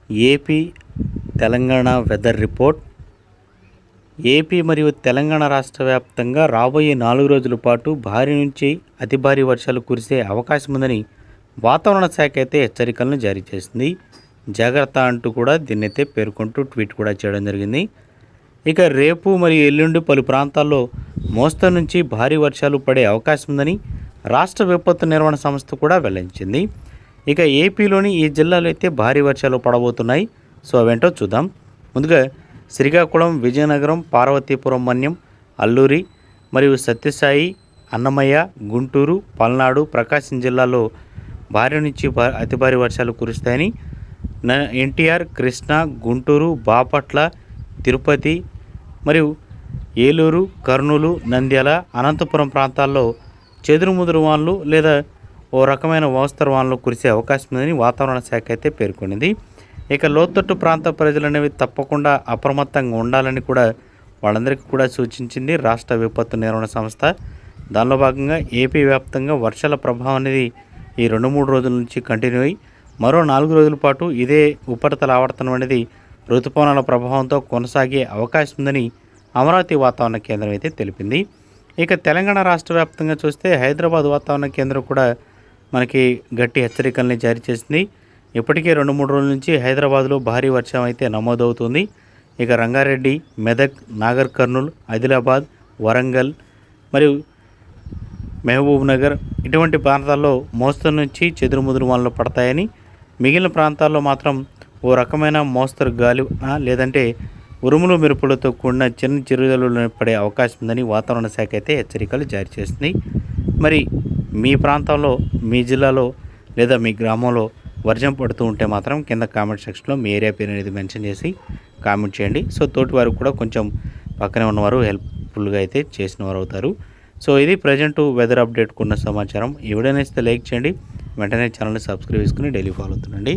AP Telangana weather report. AP మరియు తెలంగాణ రాష్ట్ర వ్యాప్తంగా రాబోయే 4 రోజుల పాటు భారీ నుంచి అతి భారీ వర్షాలు కురిసే అవకాశం ఉందని వాతావరణ శాఖ అయితే హెచ్చరికలను జారీ చేసింది. జాగ్రత్త అంటూ కూడా దీన్నైతే పేర్కొంటూ ట్వీట్ కూడా చేయడం జరిగింది. ఇక రేపు మరియు ఎల్లుండి పలు ప్రాంతాల్లో మోస్తరు నుంచి భారీ వర్షాలు పడే అవకాశం ఉందని రాష్ట్ర విపత్తు నిర్వహణ సంస్థ కూడా వెల్లడించింది. ఇక ఏపీలోని ఈ జిల్లాలో అయితే భారీ వర్షాలు పడబోతున్నాయి. సో అవేంటో చూద్దాం. ముందుగా శ్రీకాకుళం, విజయనగరం, పార్వతీపురం మన్యం, అల్లూరి మరియు సత్యసాయి, అన్నమయ్య, గుంటూరు, పల్నాడు, ప్రకాశం జిల్లాలో భారీ నుంచి అతి భారీ వర్షాలు కురుస్తాయని ఎన్టీఆర్, కృష్ణా, గుంటూరు, బాపట్ల, తిరుపతి మరియు ఏలూరు, కర్నూలు, నంద్యాల, అనంతపురం ప్రాంతాల్లో చెదురుముదురు వానలు లేదా ఓ రకమైన మోస్తరు వానలు కురిసే అవకాశం ఉందని వాతావరణ శాఖ అయితే పేర్కొంది. ఇక లోతట్టు ప్రాంత ప్రజలు అనేవి తప్పకుండా అప్రమత్తంగా ఉండాలని కూడా వాళ్ళందరికీ కూడా సూచించింది రాష్ట్ర విపత్తు నిర్వహణ సంస్థ. దానిలో భాగంగా ఏపీ వ్యాప్తంగా వర్షాల ప్రభావం అనేది ఈ 2-3 రోజుల నుంచి కంటిన్యూ అయ్యి మరో 4 రోజుల పాటు ఇదే ఉపరితల ఆవర్తనం అనేది ఋతుపవనాల ప్రభావంతో కొనసాగే అవకాశం ఉందని అమరావతి వాతావరణ కేంద్రం అయితే తెలిపింది. ఇక తెలంగాణ రాష్ట్ర వ్యాప్తంగా చూస్తే హైదరాబాద్ వాతావరణ కేంద్రం కూడా మనకి గట్టి హెచ్చరికల్ని జారీ చేసింది. ఇప్పటికే 2-3 రోజుల నుంచి హైదరాబాద్లో భారీ వర్షం అయితే నమోదవుతుంది. ఇక రంగారెడ్డి, మెదక్, నాగర్ కర్నూల్, ఆదిలాబాద్, వరంగల్ మరియు మహబూబ్ నగర్ ఇటువంటి ప్రాంతాల్లో మోస్తరు నుంచి చెదురుముదురు వానలు పడతాయని, మిగిలిన ప్రాంతాల్లో మాత్రం ఓ రకమైన మోస్తరు గాలి లేదంటే ఉరుములు మెరుపులతో కూడిన చిన్న చిరుజల్లులు పడే అవకాశం ఉందని వాతావరణ శాఖ అయితే హెచ్చరికలు జారీ చేస్తుంది. మరి మీ ప్రాంతంలో, మీ జిల్లాలో లేదా మీ గ్రామంలో వర్షం పడుతూ ఉంటే మాత్రం కింద కామెంట్ సెక్షన్లో మీ ఏరియా పేరు అనేది మెన్షన్ చేసి కామెంట్ చేయండి. సో తోటి వారు కూడా కొంచెం పక్కనే ఉన్నవారు హెల్ప్ఫుల్గా అయితే చేసిన వారు అవుతారు. సో ఇది ప్రజెంట్ వెదర్ అప్డేట్కున్న సమాచారం. ఈ వీడియో నచ్చితే లైక్ చేయండి, వెంటనే ఛానల్ని సబ్స్క్రైబ్ చేసుకుని డైలీ ఫాలో అవుతుండండి.